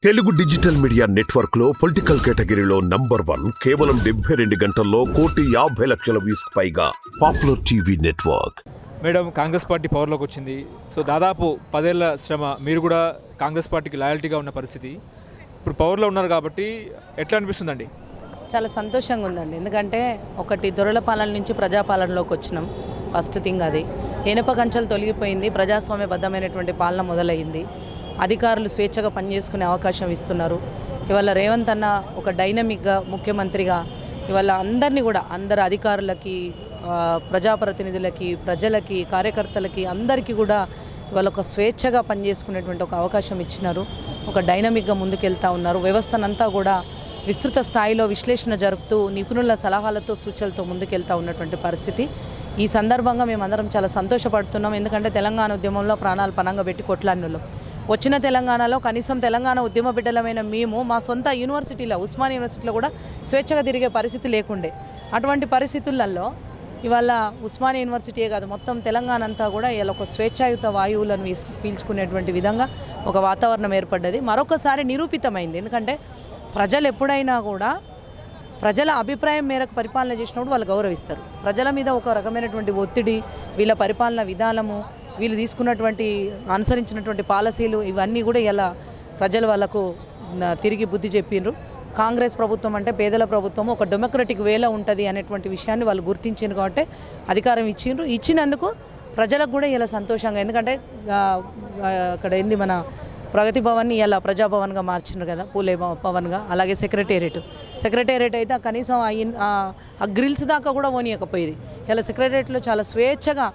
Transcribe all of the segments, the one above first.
Telugu digital media network లో political కేటగిరీలో #1 కేవలం 72 గంటల్లో 1,50,00,000 వ్యూస్ పైగా popular TV network. Madam, Congress party పవర్లోకి వచ్చింది. సో దాదాపు 10 ఏళ్ల శ్రమ, మీరు కూడా కాంగ్రెస్ పార్టీకి లాయల్టీగా ఉన్న పరిస్థితి. ఇప్పుడు పవర్లో ఉన్నారు కాబట్టి ఎట్లా అనిపిస్తుందండి? చాలా సంతోషంగా ఉందండి. ఎందుకంటే ఒకటి దొరల పాలన నుంచి ప్రజాపాలనలోకి వచ్చినాం. ఫస్ట్ థింగ్ అది. ఇనుప కంచెలు తొలగిపోయింది, ప్రజాస్వామ్యబద్ధమైనటువంటి పాలన మొదలైంది. అధికారులు స్వేచ్ఛగా పనిచేసుకునే అవకాశం ఇస్తున్నారు. ఇవాళ రేవంత్ అన్న ఒక డైనమిక్గా ముఖ్యమంత్రిగా ఇవాళ అందరినీ కూడా అందరు అధికారులకి, ప్రజాప్రతినిధులకి, ప్రజలకి, కార్యకర్తలకి అందరికీ కూడా ఇవాళ ఒక స్వేచ్ఛగా పనిచేసుకునేటువంటి ఒక అవకాశం ఇచ్చినారు. ఒక డైనమిక్గా ముందుకెళ్తూ ఉన్నారు. వ్యవస్థనంతా కూడా విస్తృత స్థాయిలో విశ్లేషణ జరుపుతూ నిపుణుల సలహాలతో సూచనలతో ముందుకెళ్తూ ఉన్నటువంటి పరిస్థితి. ఈ సందర్భంగా మేమందరం చాలా సంతోషపడుతున్నాం. ఎందుకంటే తెలంగాణ ఉద్యమంలో ప్రాణాలు పణంగా పెట్టి కొట్లాడినోళ్ళం. వచ్చిన తెలంగాణలో కనీసం తెలంగాణ ఉద్యమ బిడ్డలమైన మేము మా సొంత యూనివర్సిటీలో, ఉస్మానియా యూనివర్సిటీలో కూడా స్వేచ్ఛగా తిరిగే పరిస్థితి లేకుండే. అటువంటి పరిస్థితులలో ఇవాళ ఉస్మానియా యూనివర్సిటీయే కాదు, మొత్తం తెలంగాణ అంతా కూడా ఇలా ఒక స్వేచ్ఛాయుత వాయువులను పీల్చుకునేటువంటి విధంగా ఒక వాతావరణం ఏర్పడ్డది. మరొకసారి నిరూపితమైంది. ఎందుకంటే ప్రజలు ఎప్పుడైనా కూడా ప్రజల అభిప్రాయం మేరకు పరిపాలన చేసినప్పుడు వాళ్ళు గౌరవిస్తారు. ప్రజల మీద ఒక రకమైనటువంటి ఒత్తిడి, వీళ్ళ పరిపాలన విధానము, వీళ్ళు తీసుకున్నటువంటి అనుసరించినటువంటి పాలసీలు ఇవన్నీ కూడా ఇలా ప్రజలు వాళ్ళకు తిరిగి బుద్ధి చెప్పిండ్రు. కాంగ్రెస్ ప్రభుత్వం అంటే పేదల ప్రభుత్వం, ఒక డెమోక్రటిక్ వేలో ఉంటుంది అనేటువంటి విషయాన్ని వాళ్ళు గుర్తించారు. కాబట్టి అధికారం ఇచ్చిండ్రు. ఇచ్చినందుకు ప్రజలకు కూడా ఇలా సంతోషంగా. ఎందుకంటే అక్కడ ఏంది మన ప్రగతి భవన్ని ఇలా ప్రజాభవన్గా మార్చిండ్రు కదా, పూలే భవన్గా. అలాగే సెక్రటేరియట్ అయితే కనీసం ఆ గ్రిల్స్ దాకా కూడా పోనీయకపోయేది. ఇలా సెక్రటేరియట్లో చాలా స్వేచ్ఛగా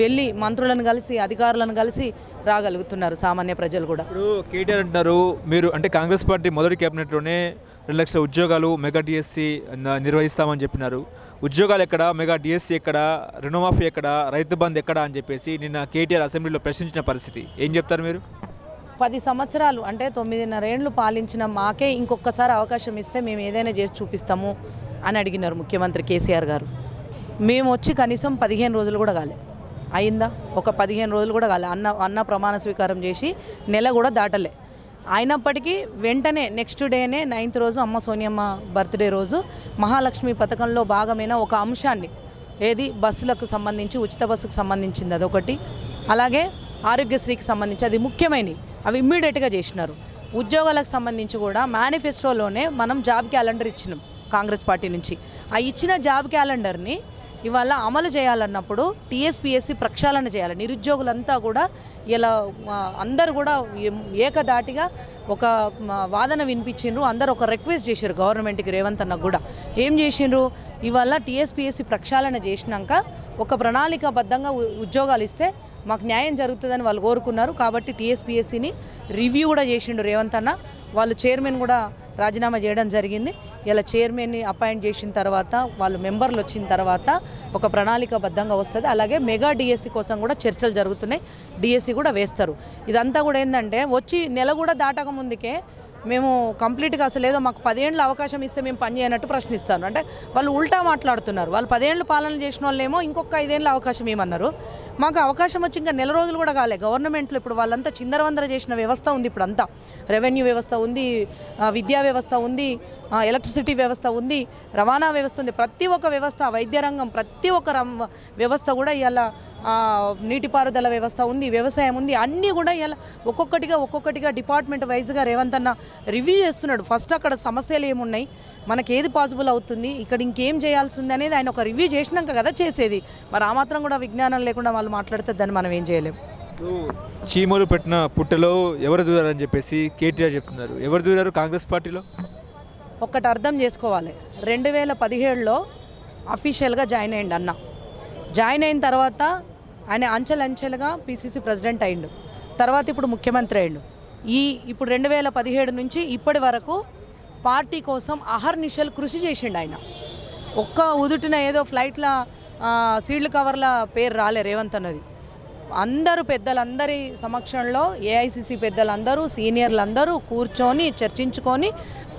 వెళ్ళి మంత్రులను కలిసి, అధికారులను కలిసి రాగలుగుతున్నారు సామాన్య ప్రజలు కూడా. ఇప్పుడు కేటీఆర్ అంటున్నారు, మీరు అంటే కాంగ్రెస్ పార్టీ మొదటి క్యాబినెట్లోనే 2 లక్షల ఉద్యోగాలు మెగా డిఎస్సి నిర్వహిస్తామని చెప్పినారు. ఉద్యోగాలు ఎక్కడ, మెగా డిఎస్సి ఎక్కడ, రుణమాఫీ ఎక్కడ, రైతు బంధు ఎక్కడ అని చెప్పేసి నిన్న కేటీఆర్ అసెంబ్లీలో ప్రశ్నించిన పరిస్థితి. ఏం చెప్తారు మీరు? 10 సంవత్సరాలు అంటే 9.5 ఏళ్ళు పాలించిన మాకే ఇంకొకసారి అవకాశం ఇస్తే మేము ఏదైనా చేసి చూపిస్తాము అని అడిగినారు ముఖ్యమంత్రి కేసీఆర్ గారు. మేము వచ్చి కనీసం 15 రోజులు కూడా కాలే, అయిందా? ఒక 15 రోజులు కూడా కాలే. అన్న ప్రమాణ స్వీకారం చేసి నెల కూడా దాటలే. అయినప్పటికీ వెంటనే నెక్స్ట్ డేనే 9th రోజు అమ్మ సోనియమ్మ బర్త్డే రోజు మహాలక్ష్మి పథకంలో భాగమైన ఒక అంశాన్ని, ఏది బస్సులకు సంబంధించి ఉచిత బస్సుకు సంబంధించింది అదొకటి, అలాగే ఆరోగ్యశ్రీకి సంబంధించి అది ముఖ్యమైనవి, అవి ఇమ్మీడియట్గా చేసినారు. ఉద్యోగాలకు సంబంధించి కూడా మేనిఫెస్టోలోనే మనం జాబ్ క్యాలెండర్ ఇచ్చినాం కాంగ్రెస్ పార్టీ నుంచి. ఆ ఇచ్చిన జాబ్ క్యాలెండర్ని ఇవాళ అమలు చేయాలన్నప్పుడు టీఎస్పీఎస్సీ ప్రక్షాళన చేయాలి. నిరుద్యోగులంతా కూడా ఇలా అందరూ కూడా ఏకదాటిగా ఒక వాదన వినిపించిండ్రు. అందరూ ఒక రిక్వెస్ట్ చేశారు గవర్నమెంట్కి, రేవంత్ అన్నకు కూడా. ఏం చేసిండ్రు? ఇవాళ టీఎస్పీఎస్సీ ప్రక్షాళన చేసినాక ఒక ప్రణాళికాబద్ధంగా ఉద్యోగాలు ఇస్తే మాకు న్యాయం జరుగుతుందని వాళ్ళు కోరుకున్నారు. కాబట్టి టీఎస్పీఎస్సీని రివ్యూ కూడా చేసిండు రేవంత్ అన్న. వాళ్ళు చైర్మన్ కూడా రాజీనామా చేయడం జరిగింది. ఇలా చైర్మన్ని అపాయింట్ చేసిన తర్వాత, వాళ్ళు మెంబర్లు వచ్చిన తర్వాత ఒక ప్రణాళికాబద్ధంగా వస్తుంది. అలాగే మెగా డిఎస్సి కోసం కూడా చర్చలు జరుగుతున్నాయి. డిఎస్సి కూడా వేస్తారు. ఇదంతా కూడా ఏంటంటే వచ్చి నెల కూడా దాటక ముందుకే మేము కంప్లీట్గా అసలు ఏదో మాకు 10 ఏళ్ళు అవకాశం ఇస్తే మేము పని చేయనట్టు ప్రశ్నిస్తాను. అంటే వాళ్ళు ఉల్టా మాట్లాడుతున్నారు. వాళ్ళు 10 ఏళ్ళు పాలన చేసిన వాళ్ళేమో ఇంకొక 5 ఏళ్ళ అవకాశం ఏమన్నారు. మాకు అవకాశం వచ్చి ఇంకా నెల రోజులు కూడా కాలే. గవర్నమెంట్లో ఇప్పుడు వాళ్ళంతా చిందరవందర చేసిన వ్యవస్థ ఉంది. ఇప్పుడు అంతా రెవెన్యూ వ్యవస్థ ఉంది, విద్యా వ్యవస్థ ఉంది, ఎలక్ట్రిసిటీ వ్యవస్థ ఉంది, రవాణా వ్యవస్థ ఉంది. ప్రతి ఒక్క వ్యవస్థ, వైద్య రంగం, ప్రతి ఒక్క వ్యవస్థ కూడా ఇలా నీటిపారుదల వ్యవస్థ ఉంది, వ్యవసాయం ఉంది. అన్నీ కూడా ఇలా ఒక్కొక్కటిగా డిపార్ట్మెంట్ వైజ్గా రేవంత్ అన్న రివ్యూ చేస్తున్నాడు. ఫస్ట్ అక్కడ సమస్యలు ఏమున్నాయి, మనకి ఏది పాసిబుల్ అవుతుంది, ఇక్కడ ఇంకేం చేయాల్సి ఉంది అనేది ఆయన ఒక రివ్యూ చేసినాక కదా చేసేది. మరి ఆ మాత్రం కూడా విజ్ఞానం లేకుండా వాళ్ళు మాట్లాడితే దాన్ని మనం ఏం చేయలేము. చీమలు పెట్టిన పుట్టలో ఎవరు దూరారని చెప్పేసి కేటీఆర్ చెప్తున్నారు. ఎవరు దూరారు కాంగ్రెస్ పార్టీలో? ఒక్కటి అర్థం చేసుకోవాలి, 2017లో అఫీషియల్గా జాయిన్ అయ్యిండు అన్న. జాయిన్ అయిన తర్వాత ఆయన అంచెలంచెలుగా పీసీసీ ప్రెసిడెంట్ అయ్యిండు. తర్వాత ఇప్పుడు ముఖ్యమంత్రి అయ్యిండు. ఇప్పుడు 2017 నుంచి ఇప్పటి వరకు పార్టీ కోసం అహర్నిశలు కృషి చేసిండు ఆయన. ఒక్క ఉదుటిన ఏదో ఫ్లైట్ల సీల్డ్ కవర్ల పేరు రాలే రేవంత్ అన్నది. అందరూ పెద్దలందరి సమక్షంలో ఏఐసిసి పెద్దలందరూ సీనియర్లందరూ కూర్చొని చర్చించుకొని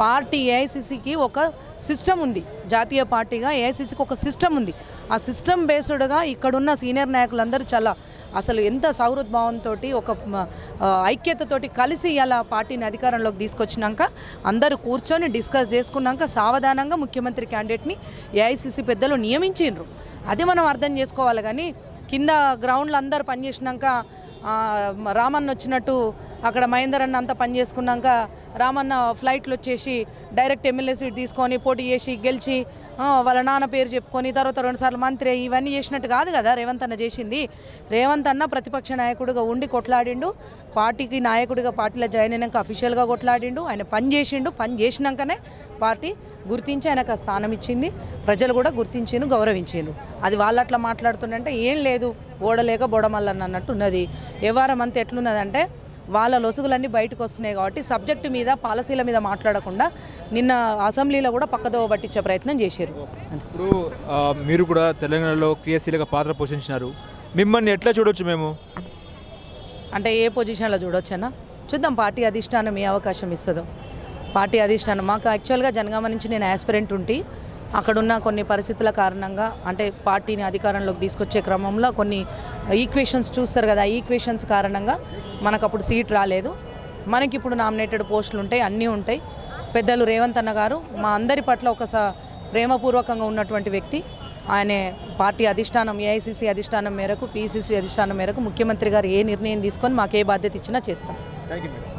పార్టీ ఏఐసిసికి ఒక సిస్టమ్ ఉంది, జాతీయ పార్టీగా ఏఐసిసికి ఒక సిస్టమ్ ఉంది. ఆ సిస్టమ్ బేస్డ్గా ఇక్కడున్న సీనియర్ నాయకులందరూ చాలా అసలు ఎంత సౌహృద్భావంతో ఒక ఐక్యతతోటి కలిసి ఇలా పార్టీని అధికారంలోకి తీసుకొచ్చినాక అందరూ కూర్చొని డిస్కస్ చేసుకున్నాక సావధానంగా ముఖ్యమంత్రి క్యాండిడేట్ని ఏఐసిసి పెద్దలు నియమించిండ్రు. అది మనం అర్థం చేసుకోవాలి. కానీ కింద గ్రౌండ్లో అందరు పనిచేసినాక రామన్న వచ్చినట్టు అక్కడ మహేందర్ అన్న అంతా పని చేసుకున్నాక రామన్న ఫ్లైట్లు వచ్చేసి డైరెక్ట్ ఎమ్మెల్యే సీట్ తీసుకొని పోటీ చేసి గెలిచి వాళ్ళ నాన్న పేరు చెప్పుకొని తర్వాత 2 సార్లు మంత్రి ఇవన్నీ చేసినట్టు కాదు కదా రేవంత్ అన్న చేసింది. రేవంత్ అన్న ప్రతిపక్ష నాయకుడిగా ఉండి కొట్లాడిండు, పార్టీకి నాయకుడిగా పార్టీలో జాయిన్ అయినాక అఫీషియల్గా కొట్లాడిండు, ఆయన పని చేసిండు. పని చేసినాకనే పార్టీ గుర్తించి ఆయనకు ఆ స్థానం ఇచ్చింది, ప్రజలు కూడా గుర్తించిండు, గౌరవించిండు. అది వాళ్ళు అట్లా మాట్లాడుతుండంటే ఏం లేదు, ఓడలేక బొడమల్లన్న అన్నట్టు ఉన్నది. వ్యవహారం అంతా ఎట్లున్నదంటే వాళ్ళ లొసుగులన్నీ బయటకు వస్తున్నాయి కాబట్టి సబ్జెక్టు మీద పాలసీల మీద మాట్లాడకుండా నిన్న అసెంబ్లీలో కూడా పక్కదోవ పట్టించే ప్రయత్నం చేశారు. ఇప్పుడు మీరు కూడా తెలంగాణలో క్రియాశీలక పాత్ర పోషించినారు, మిమ్మల్ని ఎట్లా చూడొచ్చు మేము? అంటే ఏ పొజిషన్లో చూడొచ్చన్నా చూద్దాం, పార్టీ అధిష్టానం ఏ అవకాశం ఇస్తుందో. పార్టీ అధిష్టానం మాకు యాక్చువల్గా జనగామ నుంచి నేను యాస్పిరెంట్ ఉంటే అక్కడున్న కొన్ని పరిస్థితుల కారణంగా అంటే పార్టీని అధికారంలోకి తీసుకొచ్చే క్రమంలో కొన్ని ఈక్వేషన్స్ చూస్తారు కదా, ఆ ఈక్వేషన్స్ కారణంగా మనకు అప్పుడు సీట్ రాలేదు. మనకి ఇప్పుడు నామినేటెడ్ పోస్టులు ఉంటాయి, అన్నీ ఉంటాయి. పెద్దలు రేవంత్ అన్న గారు మా అందరి పట్ల ఒక ప్రేమపూర్వకంగా ఉన్నటువంటి వ్యక్తి. ఆయన పార్టీ అధిష్టానం ఏఐసిసి అధిష్టానం మేరకు పిసిసి అధిష్టానం మేరకు ముఖ్యమంత్రి గారు ఏ నిర్ణయం తీసుకొని మాకు ఏ బాధ్యత ఇచ్చినా చేస్తాం. Thank you madam.